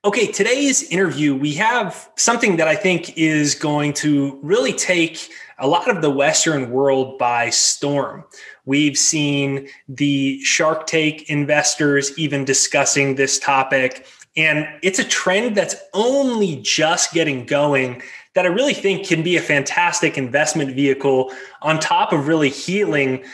Okay, today's interview, we have something that I think is going to really take a lot of the Western world by storm. We've seen the Shark Tank investors even discussing this topic, and it's a trend that's only just getting going that I really think can be a fantastic investment vehicle on top of really healing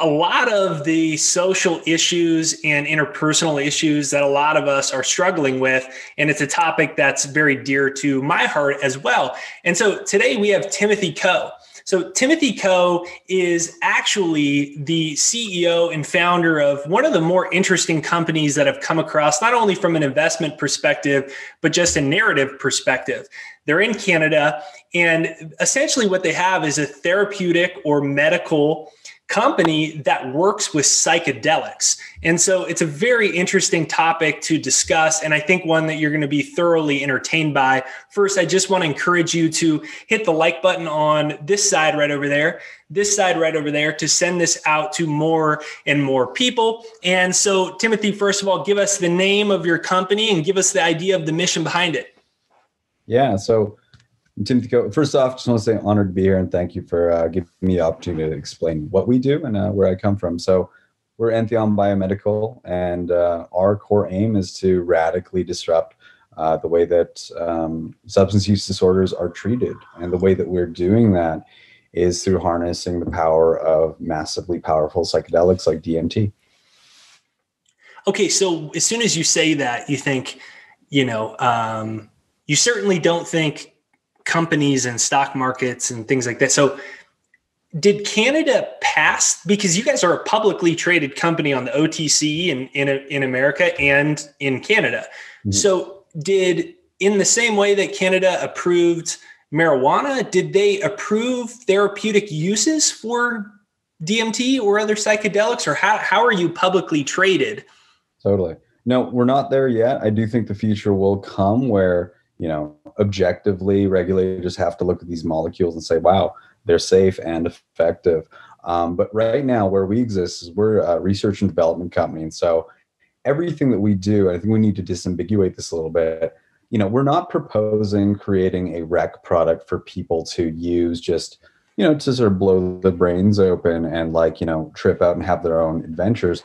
a lot of the social issues and interpersonal issues that a lot of us are struggling with. And it's a topic that's very dear to my heart as well. And so today we have Timothy Coe. So Timothy Coe is actually the CEO and founder of one of the more interesting companies that have come across, not only from an investment perspective, but just a narrative perspective. They're in Canada, and essentially what they have is a therapeutic or medical company that works with psychedelics. And so it's a very interesting topic to discuss, and I think one that you're going to be thoroughly entertained by. First, I just want to encourage you to hit the like button on this side right over there, this side right over there, to send this out to more and more people. And so, Timothy, first of all, give us the name of your company and give us the idea of the mission behind it. Yeah, so Timothy Coe, first off, just want to say honored to be here and thank you for giving me the opportunity to explain what we do and where I come from. So we're Entheon Biomedical, and our core aim is to radically disrupt the way that substance use disorders are treated. And the way that we're doing that is through harnessing the power of massively powerful psychedelics like DMT. Okay, so as soon as you say that, you think, you certainly don't think companies and stock markets and things like that. So did Canada pass, because you guys are a publicly traded company on the OTC in America and in Canada. Mm-hmm. So in the same way that Canada approved marijuana, did they approve therapeutic uses for DMT or other psychedelics, or how are you publicly traded? Totally. No, we're not there yet. I do think the future will come where, objectively regulators have to look at these molecules and say, wow, they're safe and effective. But right now where we exist is we're a research and development company. And so everything that we do, I think we need to disambiguate this a little bit. We're not proposing creating a rec product for people to use just, to sort of blow the brains open and trip out and have their own adventures.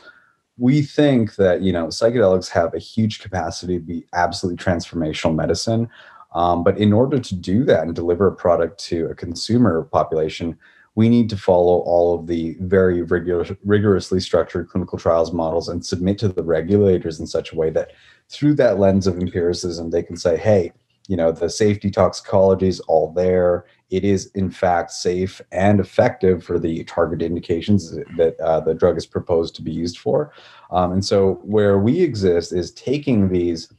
We think that, psychedelics have a huge capacity to be absolutely transformational medicine. But in order to do that and deliver a product to a consumer population, we need to follow all of the very rigorously structured clinical trials models and submit to the regulators in such a way that through that lens of empiricism, they can say, hey, the safety toxicology is all there. It is, in fact, safe and effective for the target indications that the drug is proposed to be used for. And so where we exist is taking these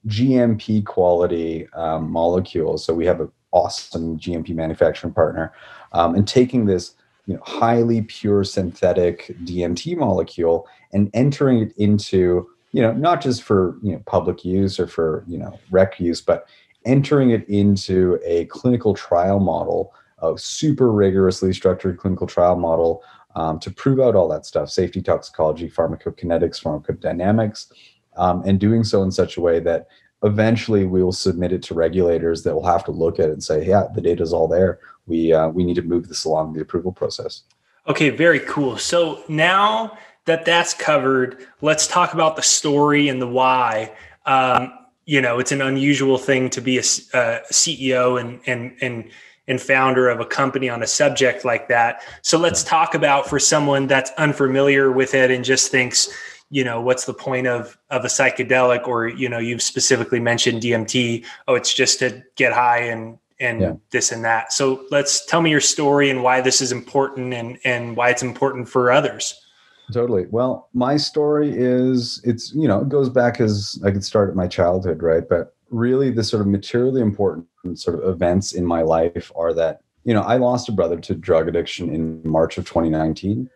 GMP quality molecules. So we have an awesome GMP manufacturing partner, and taking this highly pure synthetic DMT molecule and entering it into, not just for public use or for rec use, but entering it into a clinical trial model, a super rigorously structured clinical trial model to prove out all that stuff, safety, toxicology, pharmacokinetics, pharmacodynamics, and doing so in such a way that eventually we will submit it to regulators that will have to look at it and say, yeah, the data is all there. We need to move this along the approval process. Okay, very cool. So now that that's covered, let's talk about the story and the why. It's an unusual thing to be a CEO and founder of a company on a subject like that. So let's talk about, for someone that's unfamiliar with it and just thinks, what's the point of a psychedelic, or, you've specifically mentioned DMT. Oh, it's just to get high and this and that. So tell me your story and why this is important and why it's important for others. Totally. Well, my story is, it goes back as I could start at my childhood, right? But really the sort of materially important sort of events in my life are that, I lost a brother to drug addiction in March of 2019.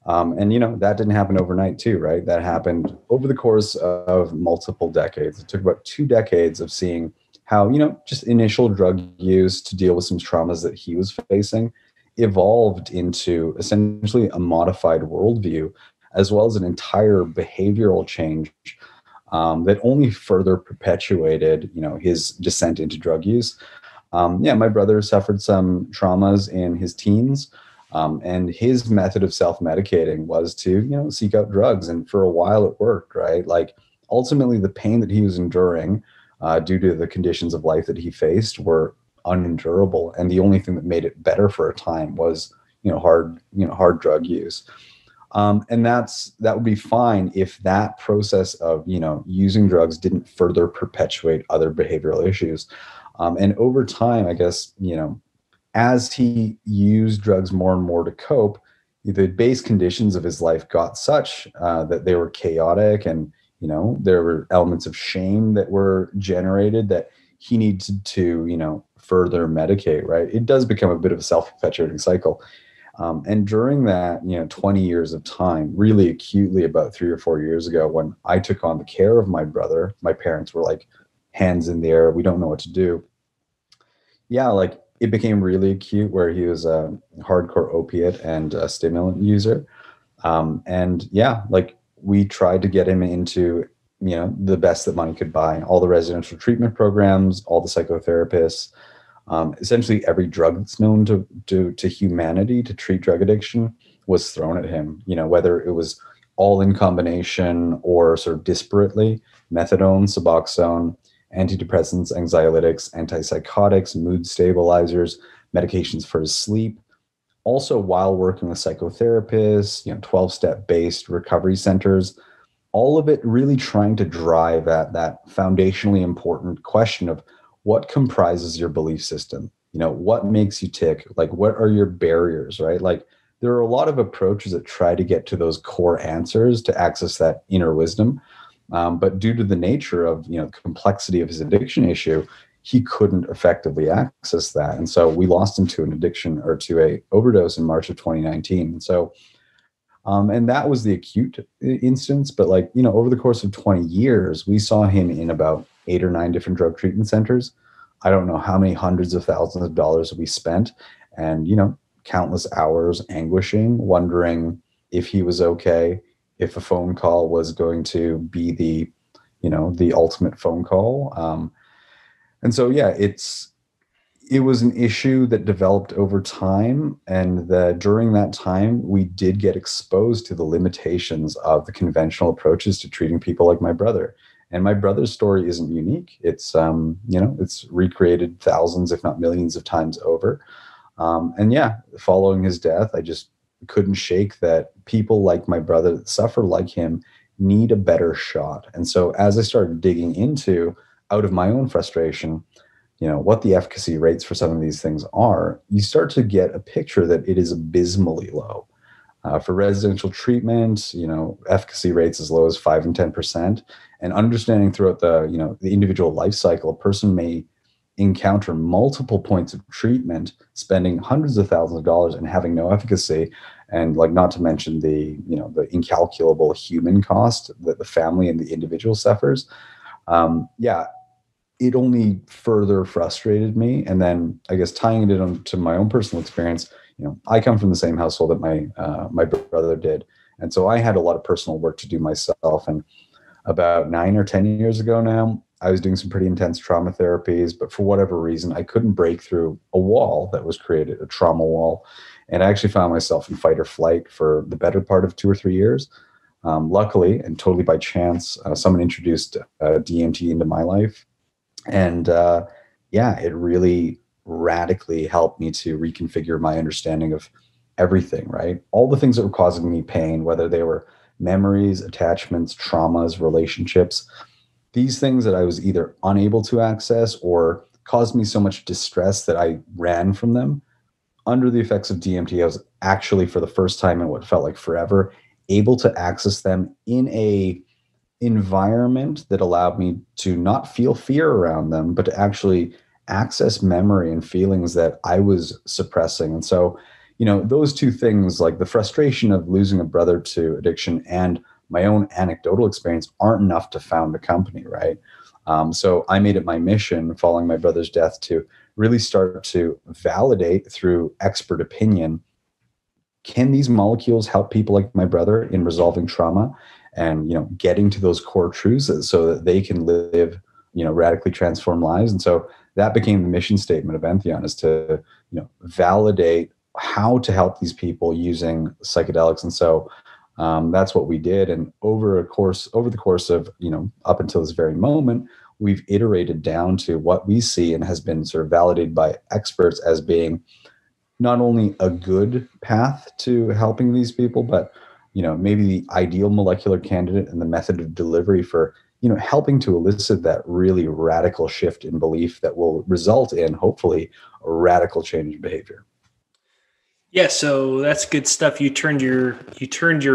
And, that didn't happen overnight too, right? That happened over the course of multiple decades. It took about 2 decades of seeing how, just initial drug use to deal with some traumas that he was facing evolved into essentially a modified worldview, as well as an entire behavioral change that only further perpetuated, his descent into drug use. My brother suffered some traumas in his teens, and his method of self-medicating was to, seek out drugs. And for a while it worked, right? Like ultimately the pain that he was enduring due to the conditions of life that he faced were unendurable. And the only thing that made it better for a time was, hard drug use. And that would be fine if that process of, using drugs didn't further perpetuate other behavioral issues. And over time, I guess, as he used drugs more and more to cope, the base conditions of his life got such that they were chaotic, and, there were elements of shame that were generated that he needed to, further medicate, right? It does become a bit of a self-perpetuating cycle. And during that, 20 years of time, really acutely about 3 or 4 years ago, when I took on the care of my brother, my parents were like, hands in the air, we don't know what to do. Yeah, like it became really acute where he was a hardcore opiate and a stimulant user. Like we tried to get him into, the best that money could buy, all the residential treatment programs, all the psychotherapists, essentially every drug that's known to humanity to treat drug addiction was thrown at him, whether it was all in combination or sort of disparately: methadone, Suboxone, antidepressants, anxiolytics, antipsychotics, mood stabilizers, medications for his sleep. Also, while working with psychotherapists, 12-step based recovery centers, all of it really trying to drive at that foundationally important question of what comprises your belief system? What makes you tick? Like, what are your barriers, right? Like, there are a lot of approaches that try to get to those core answers to access that inner wisdom. But due to the nature of, the complexity of his addiction issue, he couldn't effectively access that. And so we lost him to an addiction or to a overdose in March of 2019. And so, and that was the acute instance. But over the course of 20 years, we saw him in about 8 or 9 different drug treatment centers. I don't know how many hundreds of thousands of dollars we spent, and, countless hours anguishing, wondering if he was okay, if a phone call was going to be the ultimate phone call. And so, it was an issue that developed over time. And during that time, we did get exposed to the limitations of the conventional approaches to treating people like my brother. And my brother's story isn't unique. It's, it's recreated thousands, if not millions of times over. Following his death, I just couldn't shake that people like my brother that suffer like him need a better shot. And so as I started digging into, out of my own frustration, what the efficacy rates for some of these things are, you start to get a picture that it is abysmally low. For residential treatment, efficacy rates as low as 5 and 10%. And understanding throughout the individual life cycle, a person may encounter multiple points of treatment, spending hundreds of thousands of dollars and having no efficacy. And not to mention the incalculable human cost that the family and the individual suffers. It only further frustrated me. And then I guess tying it into my own personal experience, I come from the same household that my brother did. And so I had a lot of personal work to do myself. And about 9 or 10 years ago now, I was doing some pretty intense trauma therapies, but for whatever reason, I couldn't break through a wall that was created, a trauma wall. And I actually found myself in fight or flight for the better part of 2 or 3 years. Luckily, and totally by chance, someone introduced DMT into my life. And it really radically helped me to reconfigure my understanding of everything, right? All the things that were causing me pain, whether they were memories, attachments, traumas, relationships, these things that I was either unable to access or caused me so much distress that I ran from them. Under the effects of DMT, I was actually, for the first time in what felt like forever, able to access them in a environment that allowed me to not feel fear around them, but to actually access memory and feelings that I was suppressing. And so, those two things, like the frustration of losing a brother to addiction and my own anecdotal experience, aren't enough to found a company, right? So I made it my mission following my brother's death to really start to validate through expert opinion, can these molecules help people like my brother in resolving trauma? and, getting to those core truths so that they can live, radically transformed lives. And so that became the mission statement of Entheon, is to, validate how to help these people using psychedelics. And so that's what we did. And over the course of, up until this very moment, we've iterated down to what we see and has been sort of validated by experts as being not only a good path to helping these people, but, maybe the ideal molecular candidate and the method of delivery for, helping to elicit that really radical shift in belief that will result in, hopefully, a radical change in behavior. Yeah, so that's good stuff. You turned your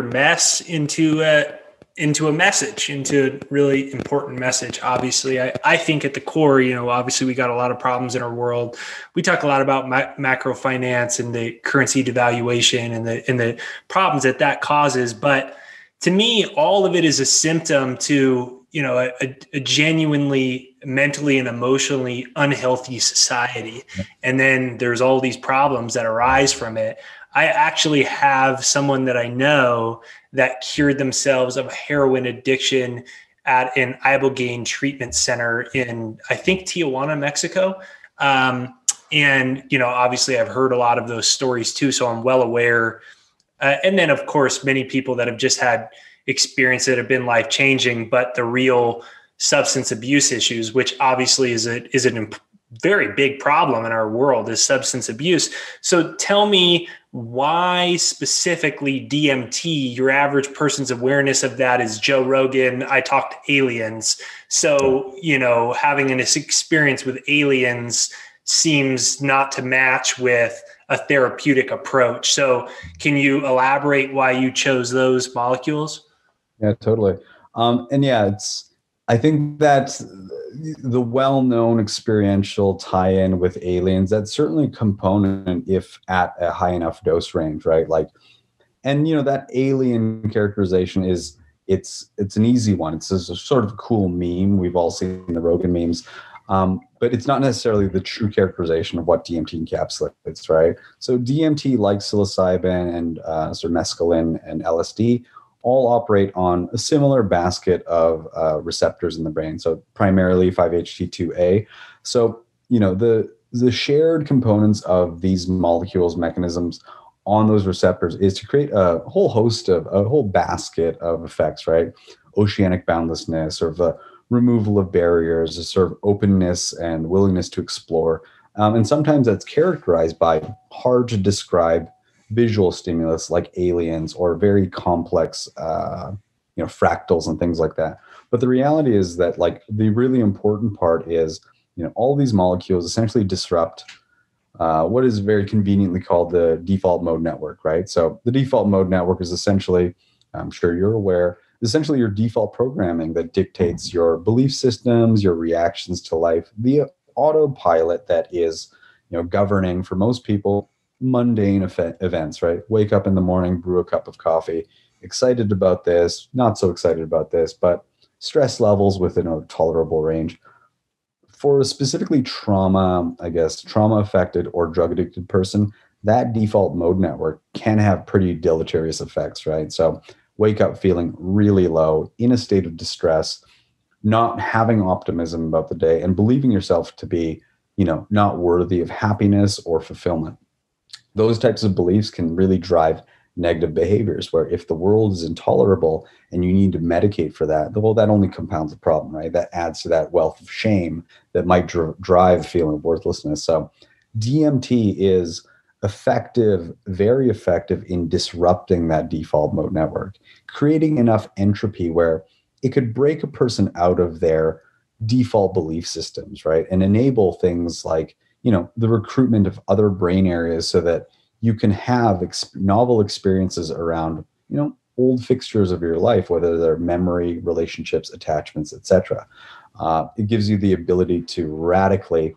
mess into a message, into a really important message. Obviously, I think at the core, obviously we got a lot of problems in our world. We talk a lot about macro finance and the currency devaluation and the problems that causes. But to me, all of it is a symptom to, a genuinely mentally and emotionally unhealthy society. And then there's all these problems that arise from it. I actually have someone that I know that cured themselves of heroin addiction at an ibogaine treatment center in, I think, Tijuana, Mexico. And, obviously I've heard a lot of those stories too, so I'm well aware. And then, of course, many people that have just had experience that have been life-changing, but the real substance abuse issues, which obviously is a very big problem in our world, is substance abuse. So tell me, why specifically DMT? Your average person's awareness of that is Joe Rogan. I talked to aliens. So, having an experience with aliens seems not to match with a therapeutic approach. So can you elaborate why you chose those molecules? Yeah, totally. I think that the well-known experiential tie-in with aliens, that's certainly a component if at a high enough dose range, right? That alien characterization it's an easy one. It's a sort of cool meme. We've all seen the Rogan memes. But it's not necessarily the true characterization of what DMT encapsulates, right? So DMT, like psilocybin and sort of mescaline and LSD, all operate on a similar basket of receptors in the brain. So primarily 5-HT2A. So, the shared components of these molecules, mechanisms on those receptors is to create a whole basket of effects, right? Oceanic boundlessness, sort of the removal of barriers, a sort of openness and willingness to explore. And sometimes that's characterized by hard to describe visual stimulus like aliens or very complex, fractals and things like that. But the reality is that the really important part is, all these molecules essentially disrupt what is very conveniently called the default mode network, right? So the default mode network is essentially, I'm sure you're aware, essentially your default programming that dictates your belief systems, your reactions to life, the autopilot that is, governing for most people mundane events, right? Wake up in the morning, brew a cup of coffee, excited about this, not so excited about this, but stress levels within a tolerable range. For a specifically trauma affected or drug addicted person, that default mode network can have pretty deleterious effects, right? So wake up feeling really low, in a state of distress, not having optimism about the day, and believing yourself to be, not worthy of happiness or fulfillment. Those types of beliefs can really drive negative behaviors, where if the world is intolerable and you need to medicate for that, well, that only compounds the problem, right? That adds to that wealth of shame that might drive feeling of worthlessness. So DMT is effective, very effective in disrupting that default mode network, creating enough entropy where it could break a person out of their default belief systems, right? And enable things like, the recruitment of other brain areas so that you can have novel experiences around, old fixtures of your life, whether they're memory, relationships, attachments, etc. It gives you the ability to radically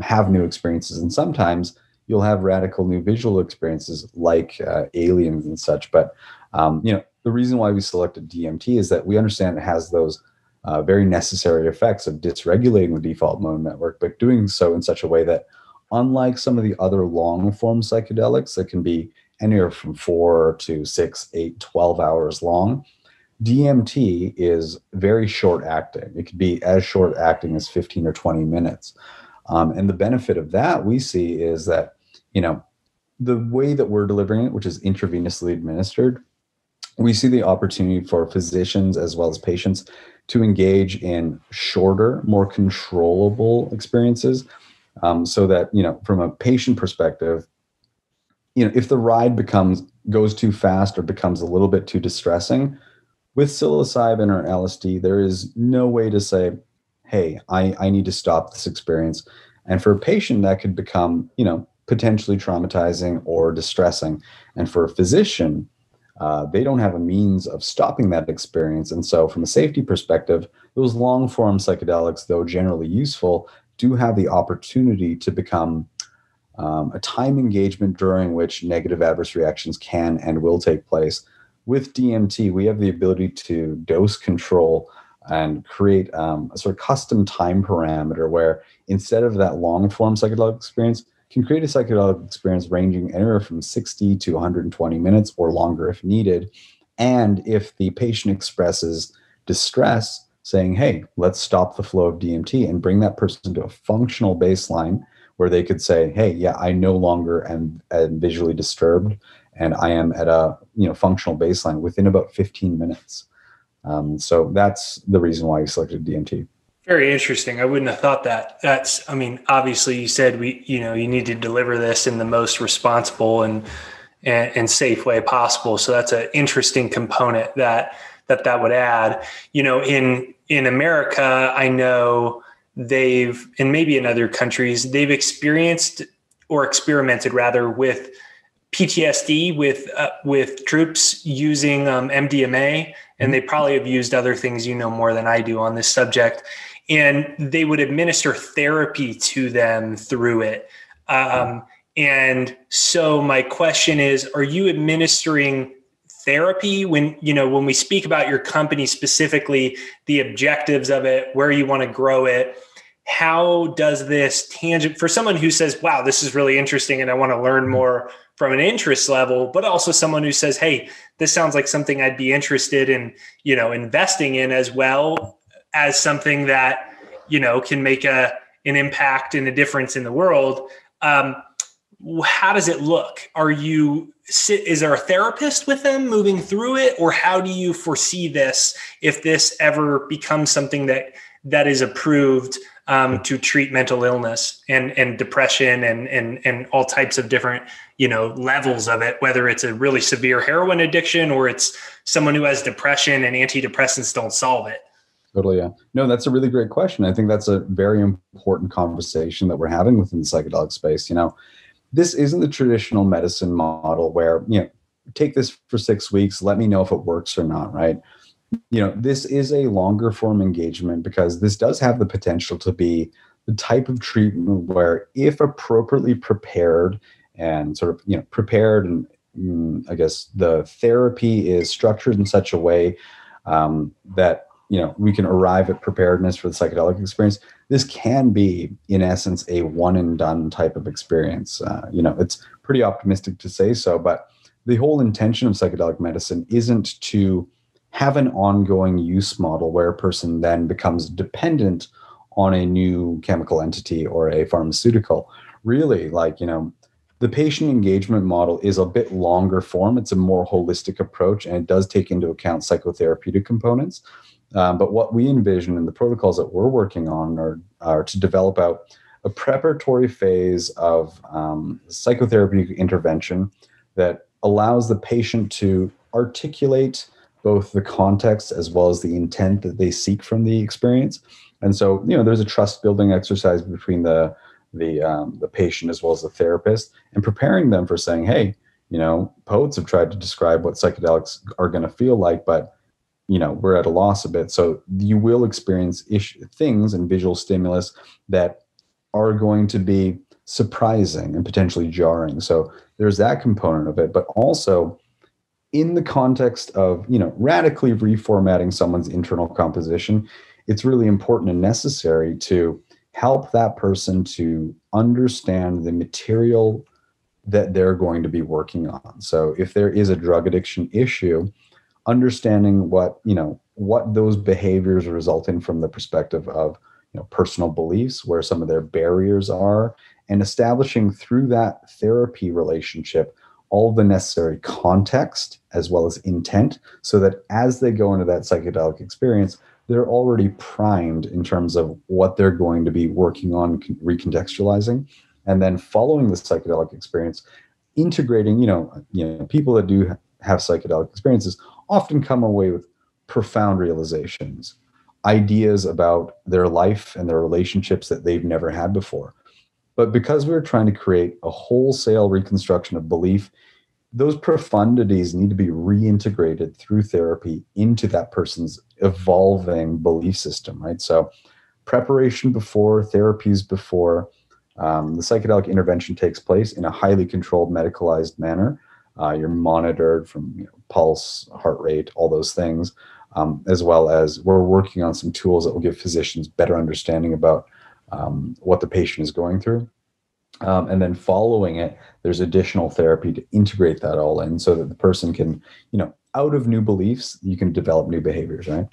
have new experiences. And sometimes you'll have radical new visual experiences like aliens and such. But, the reason why we selected DMT is that we understand it has those very necessary effects of dysregulating the default mode network, but doing so in such a way that, unlike some of the other long form psychedelics that can be anywhere from 4 to 6, 8, 12 hours long, DMT is very short acting. It could be as short acting as 15 or 20 minutes. And the benefit of that we see is that, the way that we're delivering it, which is intravenously administered, we see the opportunity for physicians as well as patients to engage in shorter, more controllable experiences, so that, from a patient perspective, if the ride goes too fast or becomes a little bit too distressing, with psilocybin or LSD, there is no way to say, hey, I need to stop this experience. And for a patient, that could become, potentially traumatizing or distressing. And for a physician, they don't have a means of stopping that experience. And so from a safety perspective, those long form psychedelics, though generally useful, do have the opportunity to become a time engagement during which negative adverse reactions can and will take place. With DMT, we have the ability to dose control and create a sort of custom time parameter where, instead of that long form psychedelic experience, can create a psychedelic experience ranging anywhere from 60 to 120 minutes or longer if needed. And if the patient expresses distress, saying, hey, let's stop the flow of DMT and bring that person to a functional baseline where they could say, hey, yeah, I no longer am visually disturbed, and I am at a functional baseline within about 15 minutes. So that's the reason why we selected DMT. Very interesting. I wouldn't have thought that. Obviously you said you need to deliver this in the most responsible and safe way possible. So that's an interesting component that would add. In America, I know and maybe in other countries, they've experienced or experimented rather with PTSD with troops using MDMA, and they probably have used other things more than I do on this subject. And they would administer therapy to them through it. And so my question is, are you administering therapy when we speak about your company specifically, the objectives of it, where you want to grow it? How does this for someone who says, wow, this is really interesting and I want to learn more from an interest level, but also someone who says, hey, this sounds like something I'd be interested in, investing in, as well as something that, can make an impact and a difference in the world. How does it look? Is there a therapist with them moving through it? Or how do you foresee this if this ever becomes something that is approved to treat mental illness and depression and all types of different, levels of it, whether it's a really severe heroin addiction or it's someone who has depression and antidepressants don't solve it? Totally. Yeah. No, that's a really great question. I think that's a very important conversation that we're having within the psychedelic space. This isn't the traditional medicine model where, take this for 6 weeks, let me know if it works or not, right? This is a longer form engagement because this does have the potential to be the type of treatment where, if appropriately prepared and sort of, prepared, and I guess the therapy is structured in such a way that, we can arrive at preparedness for the psychedelic experience. This can be, in essence, a one and done type of experience. It's pretty optimistic to say so, but the whole intention of psychedelic medicine isn't to have an ongoing use model where a person then becomes dependent on a new chemical entity or a pharmaceutical. Really, the patient engagement model is a bit longer form. It's a more holistic approach, and it does take into account psychotherapeutic components. But what we envision in the protocols that we're working on are to develop out a preparatory phase of psychotherapeutic intervention that allows the patient to articulate both the context as well as the intent that they seek from the experience. And so, there's a trust building exercise between the patient as well as the therapist, and preparing them for saying, hey, poets have tried to describe what psychedelics are going to feel like, but we're at a loss a bit. So you will experience things and visual stimulus that are going to be surprising and potentially jarring. So there's that component of it, but also in the context of, radically reformatting someone's internal composition, it's really important and necessary to help that person to understand the material that they're going to be working on. So if there is a drug addiction issue, understanding what those behaviors result in from the perspective of personal beliefs, where some of their barriers are, and establishing through that therapy relationship all the necessary context as well as intent, so that as they go into that psychedelic experience, they're already primed in terms of what they're going to be working on recontextualizing. And then following the psychedelic experience, integrating, people that do have psychedelic experiences often come away with profound realizations, ideas about their life and their relationships that they've never had before. But because we're trying to create a wholesale reconstruction of belief, those profundities need to be reintegrated through therapy into that person's evolving belief system, right? So preparation before, therapies before, the psychedelic intervention takes place in a highly controlled, medicalized manner. You're monitored from pulse, heart rate, all those things, as well as we're working on some tools that will give physicians better understanding about what the patient is going through. And then following it, there's additional therapy to integrate that all in so that the person can, out of new beliefs, you can develop new behaviors, right?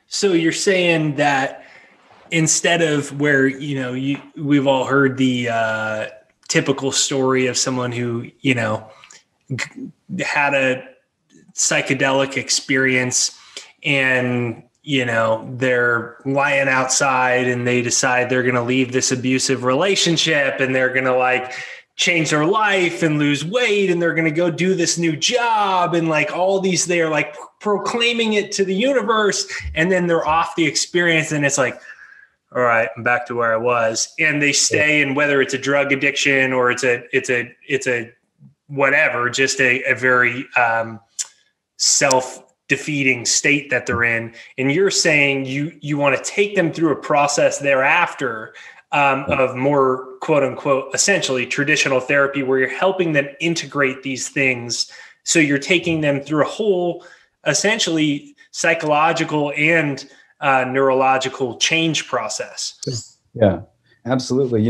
So you're saying that instead of where, we've all heard the typical story of someone who, had a psychedelic experience and, they're lying outside and they decide they're going to leave this abusive relationship and they're going to change their life and lose weight and they're going to go do this new job and all these, they're proclaiming it to the universe, and then they're off the experience and it's all right, I'm back to where I was. And they stay in, whether it's a drug addiction or it's a whatever, just a very self-defeating state that they're in. And you're saying you want to take them through a process thereafter of more quote unquote, essentially traditional therapy, where you're helping them integrate these things. So you're taking them through a whole, essentially psychological and neurological change process. Yeah, absolutely.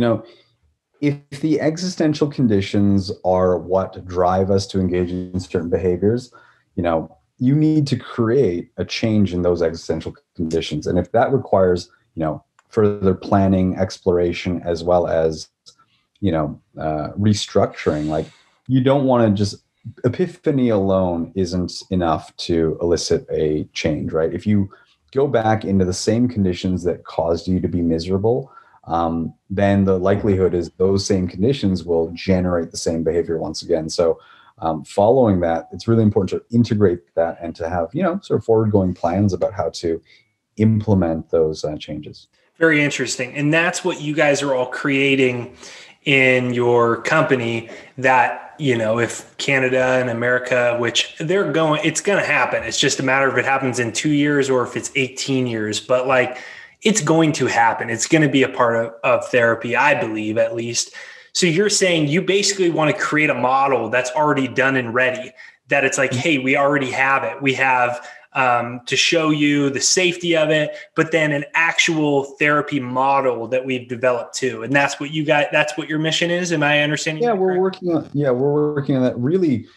If the existential conditions are what drive us to engage in certain behaviors, you need to create a change in those existential conditions. And if that requires, further planning, exploration, as well as, restructuring, you don't want to just, epiphany alone isn't enough to elicit a change, right? If you go back into the same conditions that caused you to be miserable, then the likelihood is those same conditions will generate the same behavior once again. So following that, it's really important to integrate that and to have, sort of forward-going plans about how to implement those changes. Very interesting. And that's what you guys are all creating in your company, that, if Canada and America, which they're going, it's going to happen. It's just a matter of it happens in 2 years or if it's 18 years, but it's going to happen. It's going to be a part of therapy, I believe, at least. So you're saying you basically want to create a model that's already done and ready, that it's hey, we already have it. We have to show you the safety of it, but then an actual therapy model that we've developed too. And that's what you got. That's what your mission is. Am I understanding? Yeah, we're working on that. Really,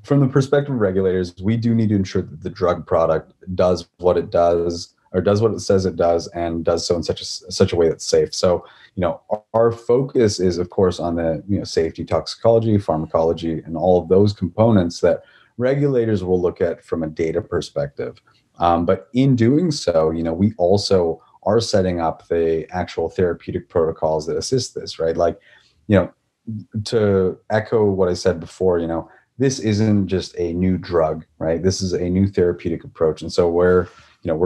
from the perspective of regulators, we do need to ensure that the drug product does what it does, or does what it says it does, and does so in such a way that's safe. So, our focus is, of course, on the safety, toxicology, pharmacology, and all of those components that regulators will look at from a data perspective. But in doing so, we also are setting up the actual therapeutic protocols that assist this, right? To echo what I said before, this isn't just a new drug, right? This is a new therapeutic approach. And so we're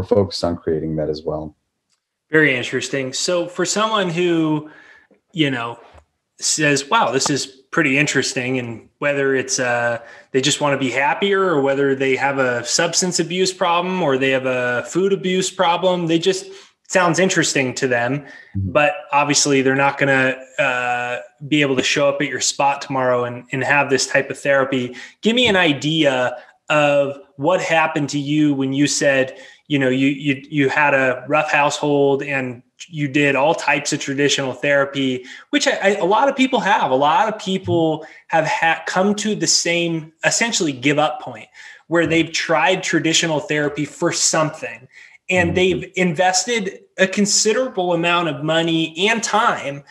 focused on creating that as well. Very interesting. So for someone who, says, wow, this is pretty interesting, and whether it's they just want to be happier, or whether they have a substance abuse problem or they have a food abuse problem, sounds interesting to them, but obviously they're not going to be able to show up at your spot tomorrow and have this type of therapy. Give me an idea of what happened to you when you said, you had a rough household and you did all types of traditional therapy, which a lot of people have. A lot of people have come to the same, essentially, give up point where they've tried traditional therapy for something, and they've invested a considerable amount of money and time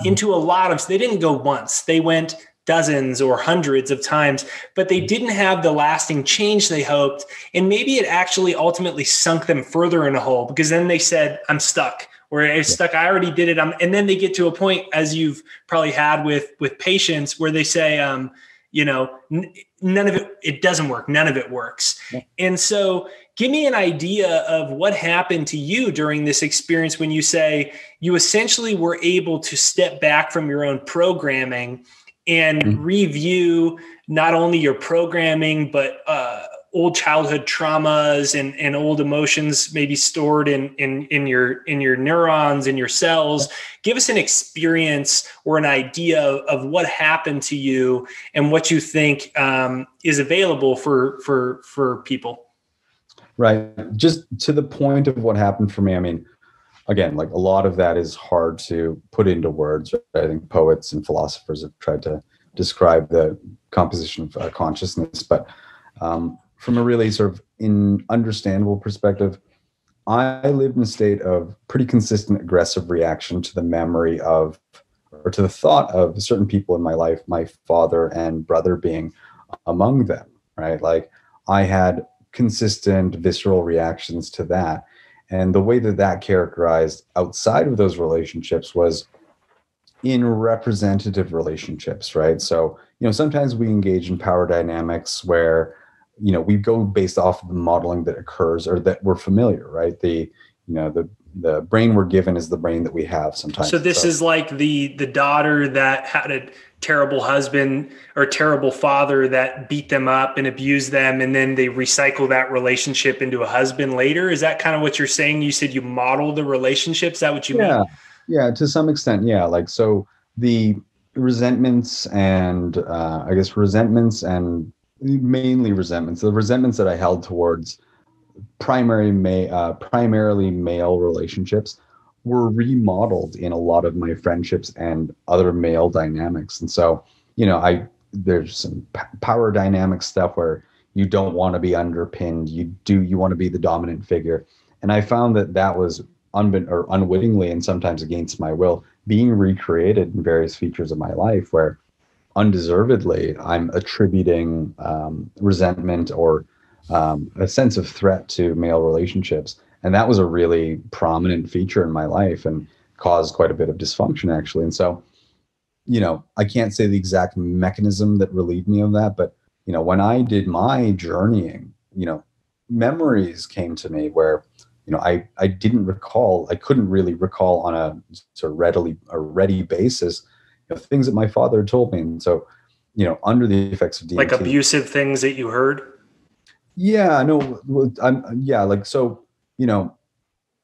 into a lot of, they didn't go once, they went dozens or hundreds of times, but they didn't have the lasting change they hoped. And maybe it actually ultimately sunk them further in a hole, because then they said, I'm stuck, or it's stuck. I already did it. And then they get to a point, as you've probably had with patients, where they say, none of it doesn't work. None of it works. Yeah. And so give me an idea of what happened to you during this experience when you say you essentially were able to step back from your own programming and review not only your programming, but old childhood traumas and old emotions maybe stored in your neurons, in your cells. Give us an experience or an idea of what happened to you and what you think is available for people. Right. Just to the point of what happened for me. I mean, again, like a lot of that is hard to put into words. Right? I think poets and philosophers have tried to describe the composition of consciousness, but from a really sort of understandable perspective, I lived in a state of pretty consistent aggressive reaction to the memory of, or to the thought of certain people in my life, my father and brother being among them, right? Like I had consistent visceral reactions to that. And the way that characterized outside of those relationships was in representative relationships, right? So, sometimes we engage in power dynamics where, we go based off of the modeling that occurs or that we're familiar, right? The brain we're given is the brain that we have sometimes. So this is like the daughter that had a terrible husband or terrible father that beat them up and abused them, and then they recycle that relationship into a husband later. Is that kind of what you're saying? You said you model the relationship. Is that what you mean? Yeah, to some extent. Yeah. Like, so the resentments and mainly resentments, the resentments that I held towards primarily male relationships were remodeled in a lot of my friendships and other male dynamics. And so, there's some power dynamic stuff where you don't want to be underpinned. You want to be the dominant figure. And I found that was unwittingly and sometimes against my will being recreated in various features of my life where undeservedly I'm attributing resentment or a sense of threat to male relationships. And that was a really prominent feature in my life and caused quite a bit of dysfunction, actually. And so, I can't say the exact mechanism that relieved me of that, but, when I did my journeying, memories came to me where, I couldn't really recall on a sort of ready basis, things that my father told me. And so, under the effects of DMT. Like abusive things that you heard? Yeah, no,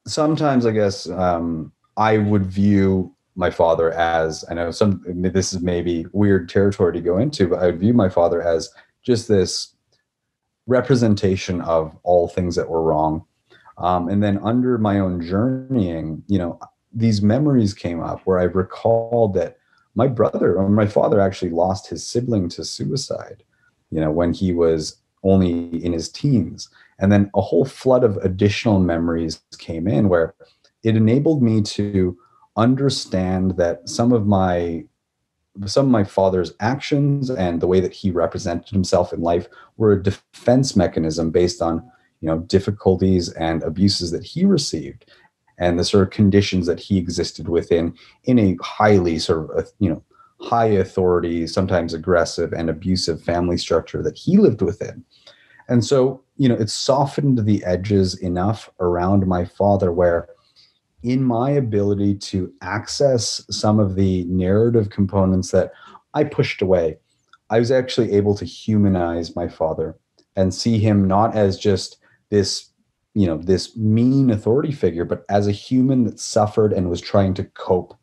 sometimes I guess I would view my father as, I know this is maybe weird territory to go into, but I would view my father as just this representation of all things that were wrong. And then under my own journeying, these memories came up where I recalled that my father actually lost his sibling to suicide, when he was only in his teens. And then a whole flood of additional memories came in where it enabled me to understand that some of my father's actions and the way that he represented himself in life were a defense mechanism based on, difficulties and abuses that he received and the sort of conditions that he existed within in a highly sort of, high authority, sometimes aggressive and abusive family structure that he lived within. And so, it softened the edges enough around my father where in my ability to access some of the narrative components that I pushed away, I was actually able to humanize my father and see him not as just this mean authority figure, but as a human that suffered and was trying to cope.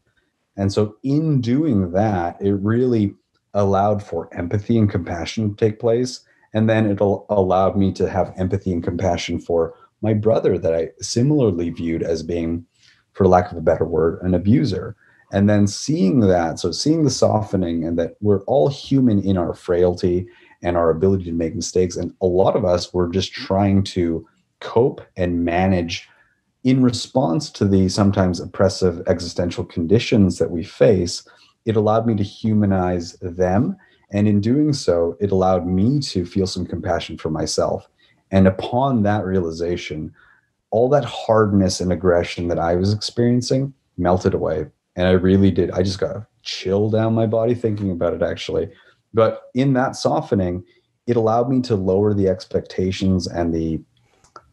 And so in doing that, it really allowed for empathy and compassion to take place. And then it allowed me to have empathy and compassion for my brother that I similarly viewed as being, for lack of a better word, an abuser. And then seeing the softening and that we're all human in our frailty and our ability to make mistakes. And a lot of us were just trying to cope and manage in response to the sometimes oppressive existential conditions that we face. It allowed me to humanize them. And in doing so, it allowed me to feel some compassion for myself. And upon that realization, all that hardness and aggression that I was experiencing melted away. And I really did. I just got a chill down my body thinking about it, actually. But in that softening, it allowed me to lower the expectations and the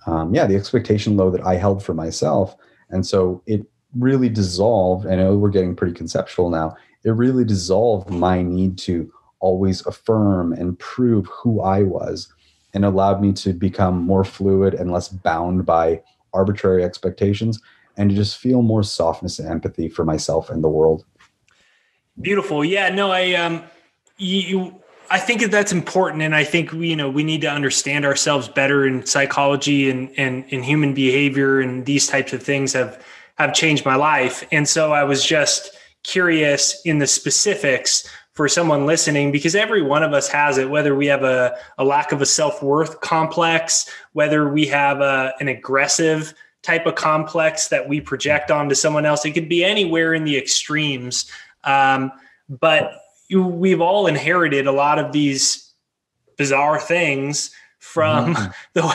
expectation load that I held for myself. And so it really dissolved. I know we're getting pretty conceptual now. It really dissolved my need to always affirm and prove who I was, and allowed me to become more fluid and less bound by arbitrary expectations, and to just feel more softness and empathy for myself and the world. Beautiful. Yeah, no, I think that's important. And I think we need to understand ourselves better in psychology and in human behavior, and these types of things have changed my life. And so I was just curious in the specifics for someone listening, because every one of us has it, whether we have a lack of a self-worth complex, whether we have an aggressive type of complex that we project onto someone else. It could be anywhere in the extremes. But we've all inherited a lot of these bizarre things from the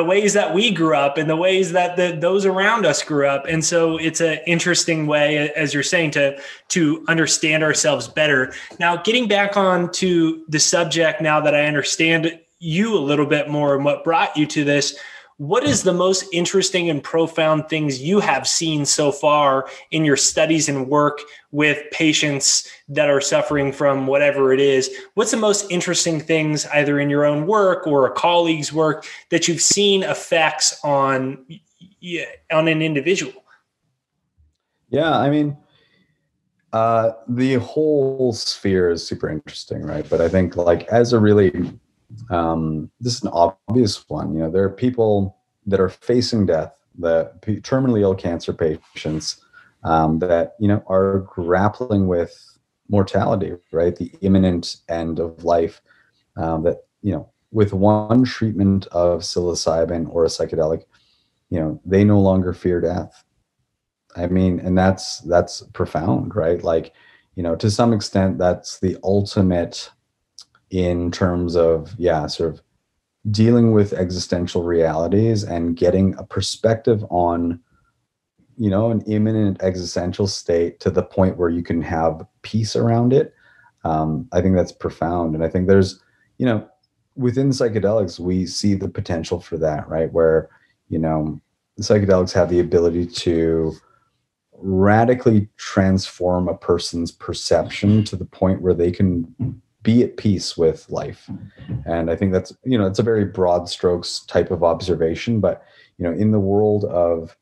ways that we grew up and the ways that those around us grew up. And so it's an interesting way, as you're saying, to understand ourselves better. Now, getting back on to the subject, now that I understand you a little bit more and what brought you to this, what is the most interesting and profound things you have seen so far in your studies and work with patients that are suffering from whatever it is? What's the most interesting things, either in your own work or a colleague's work, that you've seen effects on an individual? Yeah, I mean, the whole sphere is super interesting, right? But I think, like, as a really this is an obvious one. There are people that are facing death, the terminally ill cancer patients that, are grappling with mortality, right? The imminent end of life, that, with one treatment of psilocybin or a psychedelic, they no longer fear death. I mean, and that's profound, right? Like, to some extent, that's the ultimate in terms of, sort of dealing with existential realities and getting a perspective on, an imminent existential state to the point where you can have peace around it. I think that's profound. And I think there's, within psychedelics, we see the potential for that, right? Where, the psychedelics have the ability to radically transform a person's perception to the point where they can be at peace with life. And I think that's, it's a very broad strokes type of observation, but, in the world of,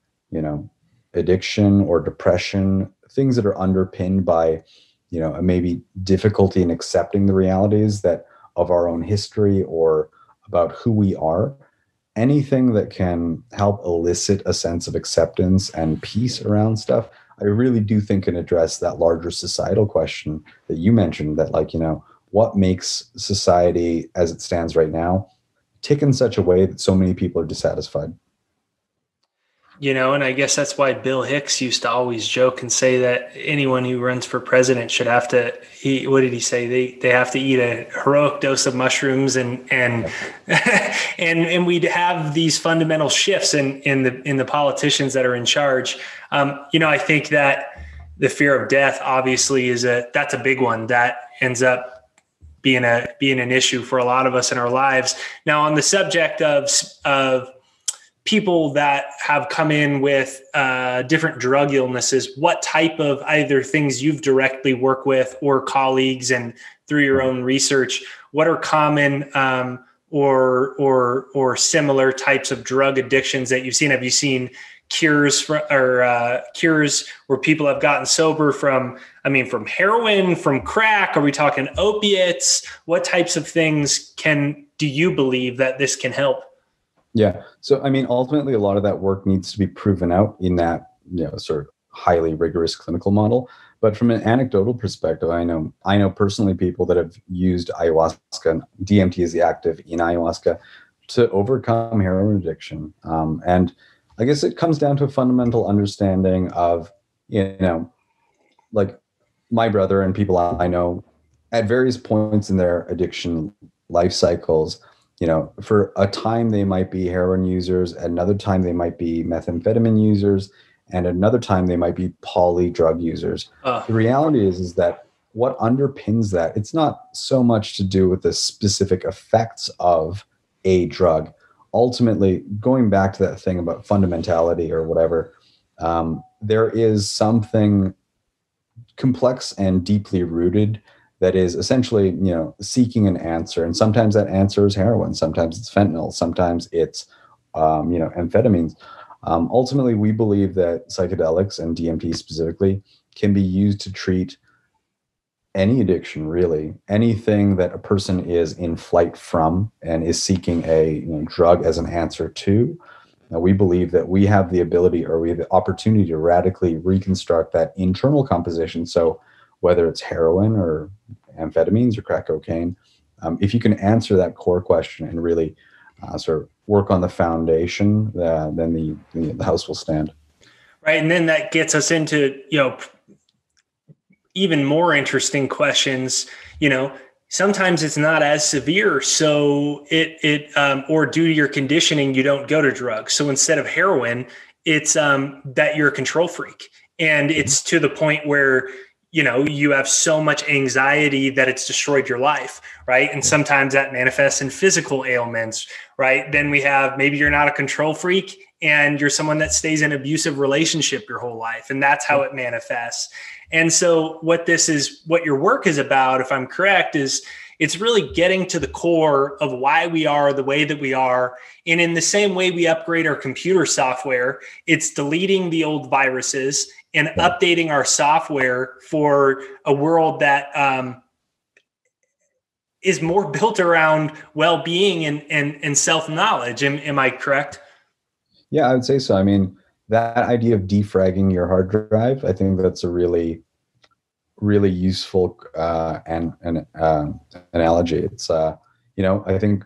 addiction or depression, things that are underpinned by, maybe difficulty in accepting the realities that of our own history or about who we are, anything that can help elicit a sense of acceptance and peace around stuff, I really do think can address that larger societal question that you mentioned, that, like, what makes society as it stands right now tick in such a way that so many people are dissatisfied? And I guess that's why Bill Hicks used to always joke and say that anyone who runs for president should have to eat, what did he say? They have to eat a heroic dose of mushrooms and we'd have these fundamental shifts in the politicians that are in charge. I think that the fear of death obviously that's a big one that ends up being an issue for a lot of us in our lives. Now, on the subject of people that have come in with different drug illnesses, what type of either things you've directly worked with or colleagues, and through your own research, what are common or similar types of drug addictions that you've seen? Have you seen cures where people have gotten sober from heroin, from crack? Are we talking opiates? What types of things do you believe that this can help? Yeah. So, ultimately, a lot of that work needs to be proven out in that, sort of highly rigorous clinical model. But from an anecdotal perspective, I know personally people that have used ayahuasca, and DMT is the active in ayahuasca, to overcome heroin addiction. And I guess it comes down to a fundamental understanding of, like my brother and people I know at various points in their addiction life cycles, for a time they might be heroin users, another time they might be methamphetamine users, and another time they might be poly drug users. The reality is that what underpins that, it's not so much to do with the specific effects of a drug. Ultimately, going back to that thing about fundamentality or whatever, there is something complex and deeply rooted that is essentially, seeking an answer. And sometimes that answer is heroin, sometimes it's fentanyl, sometimes it's, amphetamines. Ultimately, we believe that psychedelics, and DMT specifically, can be used to treat any addiction, really. Anything that a person is in flight from and is seeking a drug as an answer to. Now, we believe that we have the ability, or we have the opportunity, to radically reconstruct that internal composition. So whether it's heroin or amphetamines or crack cocaine, if you can answer that core question and really sort of work on the foundation, then the house will stand. Right. And then that gets us into, even more interesting questions. Sometimes it's not as severe. So or due to your conditioning, you don't go to drugs. So instead of heroin, it's that you're a control freak. And it's to the point where, you have so much anxiety that it's destroyed your life, right? And sometimes that manifests in physical ailments, right? Then we have, maybe you're not a control freak and you're someone that stays in an abusive relationship your whole life. And that's how it manifests. And so what your work is about, if I'm correct, is it's really getting to the core of why we are the way that we are. And in the same way we upgrade our computer software, it's deleting the old viruses and updating our software for a world that is more built around well-being and self-knowledge. Am I correct? Yeah, I would say so. I mean, that idea of defragging your hard drive, I think that's a really, really useful analogy. It's, I think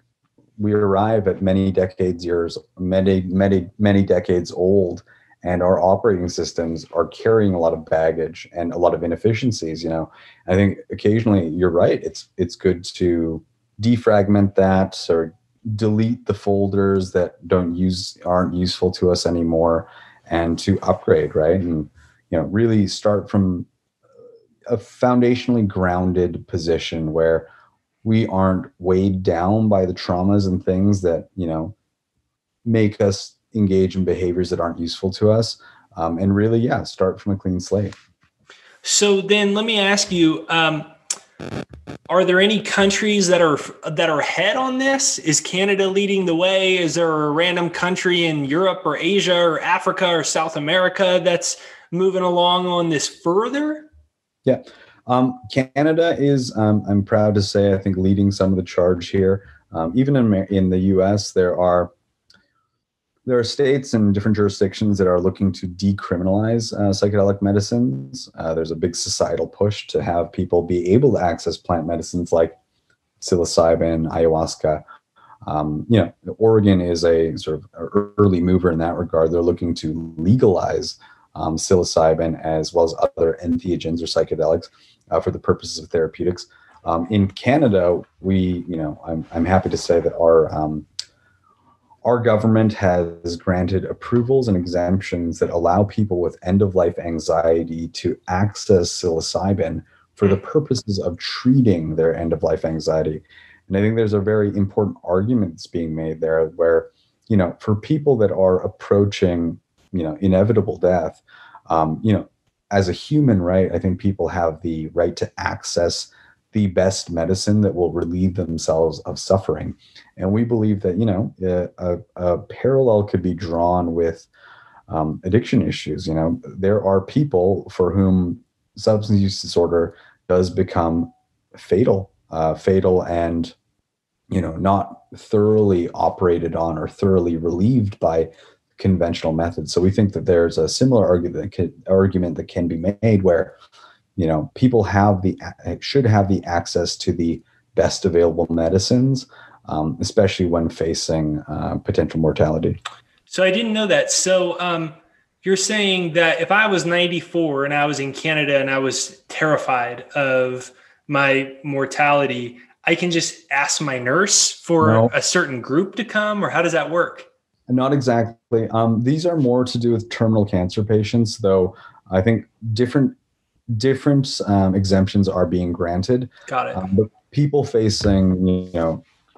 we arrive at many decades old, and our operating systems are carrying a lot of baggage and a lot of inefficiencies. I think occasionally you're right. It's good to defragment that, or delete the folders that aren't useful to us anymore, and to upgrade, right? And really start from a foundationally grounded position where we aren't weighed down by the traumas and things that make us engage in behaviors that aren't useful to us, and really start from a clean slate. So then let me ask you, are there any countries that are ahead on this? Is Canada leading the way? Is there a random country in Europe or Asia or Africa or South America that's moving along on this further? Yeah. Canada is, I'm proud to say, I think, leading some of the charge here. Even in the US, there are states and different jurisdictions that are looking to decriminalize psychedelic medicines. There's a big societal push to have people be able to access plant medicines like psilocybin, ayahuasca. Oregon is a sort of early mover in that regard. They're looking to legalize psilocybin as well as other entheogens or psychedelics for the purposes of therapeutics. In Canada, I'm happy to say that our government has granted approvals and exemptions that allow people with end-of-life anxiety to access psilocybin for the purposes of treating their end-of-life anxiety. And I think there's a very important argument that's being made there where, for people that are approaching, inevitable death, as a human right, I think people have the right to access the best medicine that will relieve themselves of suffering. And we believe that, a parallel could be drawn with addiction issues. There are people for whom substance use disorder does become fatal and, not thoroughly operated on or thoroughly relieved by conventional methods. So we think that there's a similar argument that can be made where, people should have the access to the best available medicines, especially when facing potential mortality. So I didn't know that. So you're saying that if I was 94 and I was in Canada and I was terrified of my mortality, I can just ask my nurse for a certain group to come, or how does that work? Not exactly. These are more to do with terminal cancer patients, though I think different exemptions are being granted. Got it. But people facing,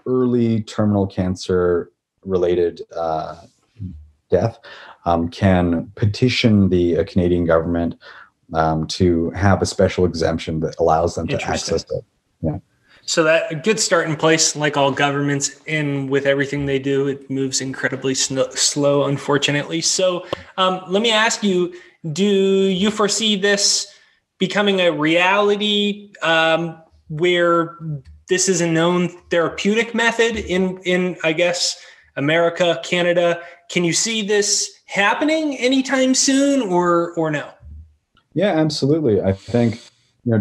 early terminal cancer related death can petition the Canadian government to have a special exemption that allows them to access it. Yeah. So that a good starting place, like all governments, in with everything they do, it moves incredibly slow, unfortunately. So let me ask you, do you foresee this becoming a reality where this is a known therapeutic method in I guess, America, Canada? Can you see this happening anytime soon or no? Yeah, absolutely. I think,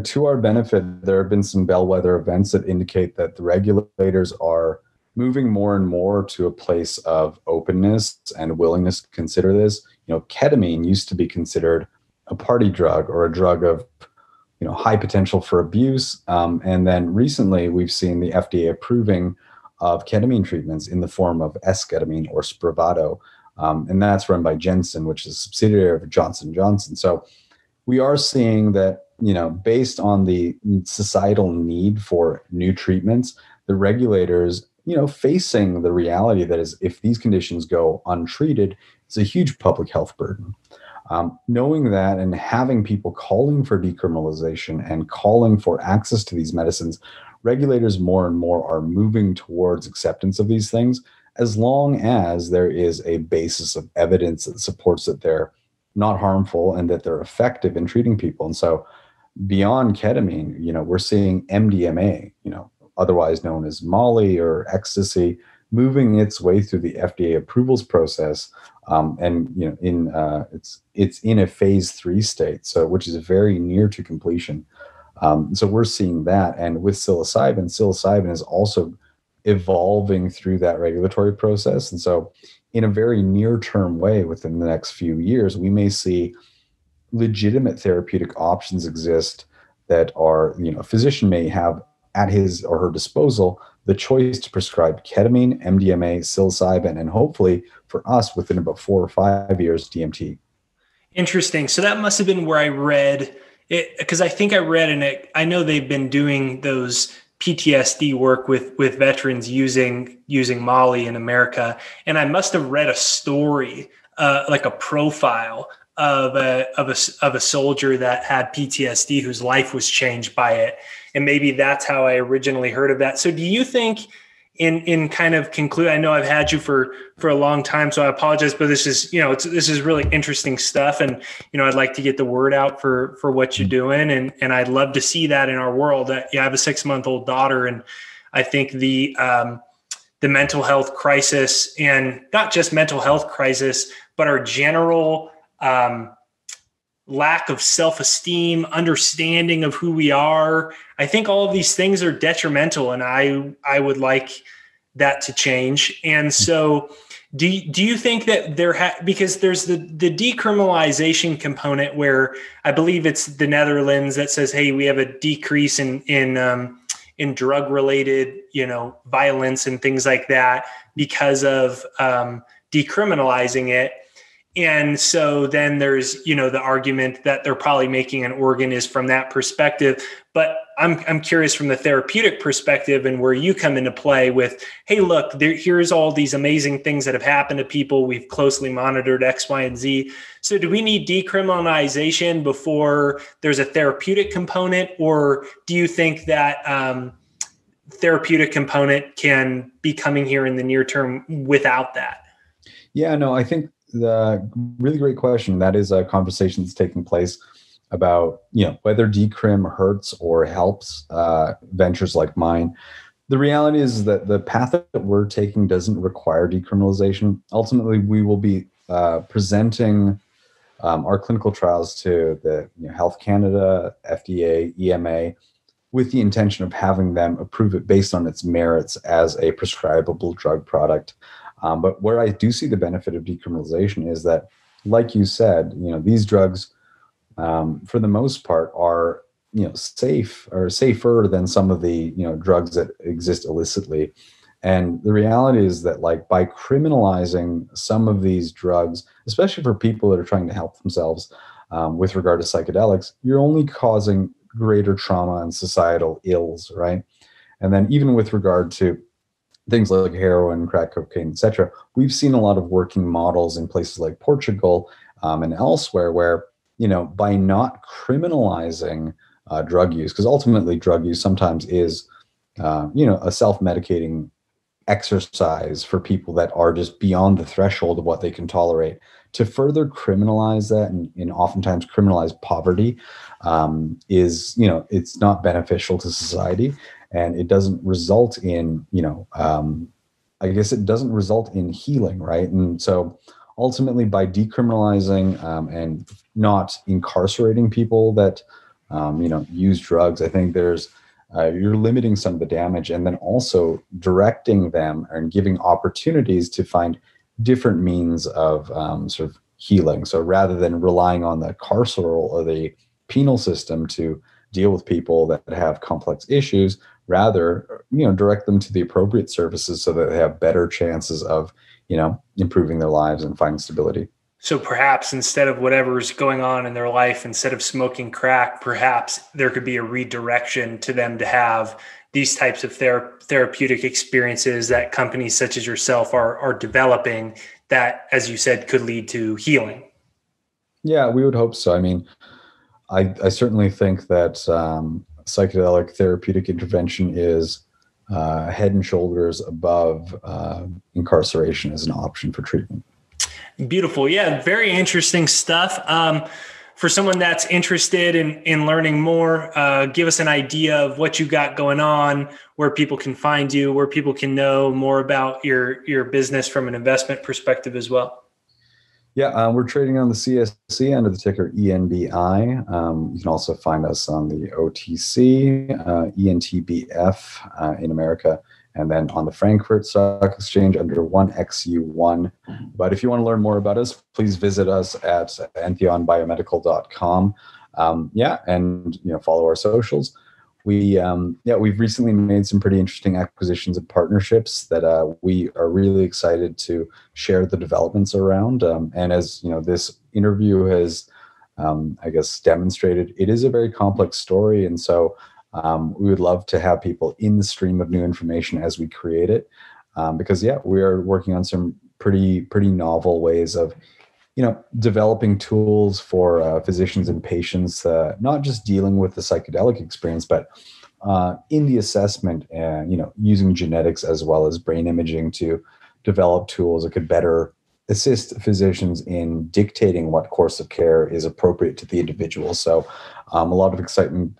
to our benefit, there have been some bellwether events that indicate that the regulators are moving more and more to a place of openness and willingness to consider this. Ketamine used to be considered a party drug or a drug of, high potential for abuse. And then recently we've seen the FDA approving of ketamine treatments in the form of esketamine or Spravato. And that's run by Janssen, which is a subsidiary of Johnson & Johnson. So we are seeing that, based on the societal need for new treatments, the regulators, facing the reality that is, if these conditions go untreated, it's a huge public health burden. Knowing that and having people calling for decriminalization and calling for access to these medicines, regulators more and more are moving towards acceptance of these things, as long as there is a basis of evidence that supports that they're not harmful and that they're effective in treating people. And so beyond ketamine, we're seeing MDMA, otherwise known as Molly or ecstasy, moving its way through the FDA approvals process. It's in a phase 3 state, so which is very near to completion. So we're seeing that. And with psilocybin is also evolving through that regulatory process. And so in a very near-term way, within the next few years, we may see legitimate therapeutic options exist that are, a physician may have at his or her disposal the choice to prescribe ketamine, MDMA, psilocybin, and hopefully for us within about 4 or 5 years, DMT. Interesting. So that must have been where I read it, because I think I read in it. I know they've been doing those PTSD work with veterans using Molly in America, and I must have read a story, like a profile of a soldier that had PTSD whose life was changed by it, and maybe that's how I originally heard of that. So, do you think, in kind of conclude, I know I've had you for a long time, so I apologize, but this is this is really interesting stuff, and I'd like to get the word out for what you're doing, and I'd love to see that in our world. I have a 6-month-old daughter, and I think the mental health crisis, and not just mental health crisis, but our general lack of self-esteem, understanding of who we are. I think all of these things are detrimental, and I would like that to change. And so do you think that because there's the decriminalization component where I believe it's the Netherlands that says, hey, we have a decrease in drug related, violence and things like that because of decriminalizing it. And so then there's, the argument that they're probably making an organ is from that perspective. But I'm curious from the therapeutic perspective and where you come into play with, hey, look, here's all these amazing things that have happened to people. We've closely monitored X, Y, and Z. So do we need decriminalization before there's a therapeutic component? Or do you think that therapeutic component can be coming here in the near term without that? Yeah, no, I think the really great question. That is a conversation that's taking place about, whether decrim hurts or helps ventures like mine. The reality is that the path that we're taking doesn't require decriminalization. Ultimately, we will be presenting our clinical trials to the Health Canada, FDA, EMA, with the intention of having them approve it based on its merits as a prescribable drug product. But where I do see the benefit of decriminalization is that, like you said, these drugs, for the most part, are safe or safer than some of the drugs that exist illicitly. And the reality is that, like, by criminalizing some of these drugs, especially for people that are trying to help themselves with regard to psychedelics, you're only causing greater trauma and societal ills, right? And then even with regard to things like heroin, crack cocaine, etc., we've seen a lot of working models in places like Portugal and elsewhere where, by not criminalizing drug use, because ultimately drug use sometimes is, a self-medicating exercise for people that are just beyond the threshold of what they can tolerate. To further criminalize that and oftentimes criminalize poverty is, it's not beneficial to society, and it doesn't result in, I guess it doesn't result in healing, right? And so ultimately, by decriminalizing and not incarcerating people that, use drugs, I think you're limiting some of the damage, and then also directing them and giving opportunities to find different means of sort of healing. So rather than relying on the carceral or the penal system to deal with people that have complex issues, rather, direct them to the appropriate services so that they have better chances of, improving their lives and finding stability. So perhaps instead of whatever's going on in their life, instead of smoking crack, perhaps there could be a redirection to them to have these types of therapeutic experiences that companies such as yourself are developing that, as you said, could lead to healing. Yeah, we would hope so. I mean, I certainly think that psychedelic therapeutic intervention is head and shoulders above incarceration as an option for treatment. Beautiful. Yeah, very interesting stuff. For someone that's interested in learning more, give us an idea of what you got going on, where people can find you, where people can know more about your business from an investment perspective as well. Yeah, we're trading on the CSE under the ticker ENBI. You can also find us on the OTC, ENTBF in America, and then on the Frankfurt Stock Exchange under 1XU1. But if you want to learn more about us, please visit us at entheonbiomedical.com. And follow our socials. We've recently made some pretty interesting acquisitions and partnerships that we are really excited to share the developments around. And as this interview has, demonstrated, it is a very complex story, and so we would love to have people in the stream of new information as we create it, because we are working on some pretty novel ways of developing tools for physicians and patients, not just dealing with the psychedelic experience, but in the assessment and, using genetics as well as brain imaging to develop tools that could better assist physicians in dictating what course of care is appropriate to the individual. So a lot of exciting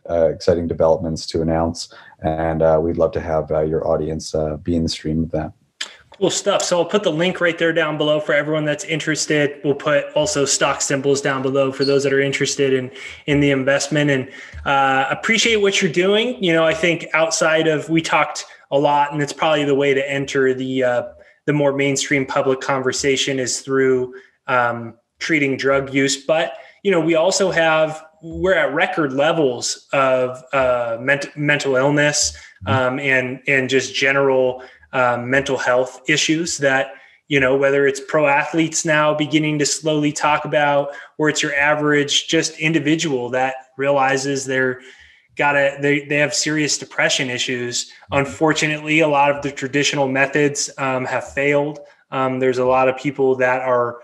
developments to announce, and we'd love to have your audience be in the stream of that. Cool stuff. So I'll put the link right there down below for everyone that's interested. We'll put also stock symbols down below for those that are interested in the investment, and appreciate what you're doing. I think outside of, we talked a lot, and it's probably the way to enter the more mainstream public conversation is through treating drug use. But, we also we're at record levels of mental illness and just general mental health issues that, whether it's pro athletes now beginning to slowly talk about, or it's your average just individual that realizes they have serious depression issues. Unfortunately, a lot of the traditional methods have failed. There's a lot of people that are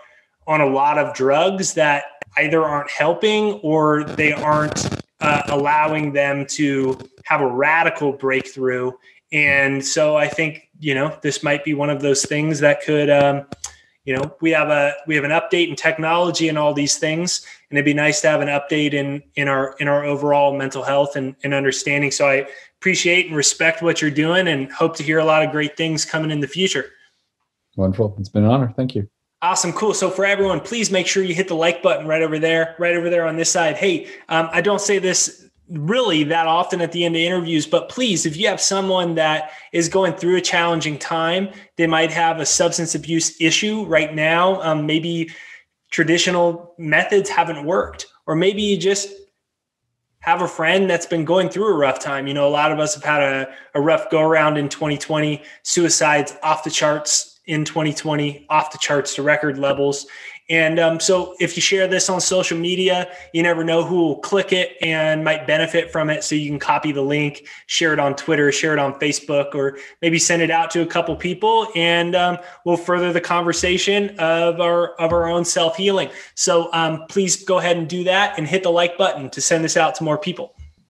on a lot of drugs that either aren't helping or they aren't allowing them to have a radical breakthrough. And so I think, this might be one of those things that could, we have an update in technology and all these things, and it'd be nice to have an update in our overall mental health and understanding. So I appreciate and respect what you're doing, and hope to hear a lot of great things coming in the future. Wonderful. It's been an honor. Thank you. Awesome. Cool. So for everyone, please make sure you hit the like button right over there on this side. Hey, I don't say this really that often at the end of interviews, but please, if you have someone that is going through a challenging time, they might have a substance abuse issue right now. Maybe traditional methods haven't worked, or maybe you just have a friend that's been going through a rough time. A lot of us have had a rough go around in 2020, suicides off the charts in 2020, off the charts to record levels. And so if you share this on social media, you never know who will click it and might benefit from it. So you can copy the link, share it on Twitter, share it on Facebook, or maybe send it out to a couple people, and we'll further the conversation of our own self-healing. So please go ahead and do that and hit the like button to send this out to more people.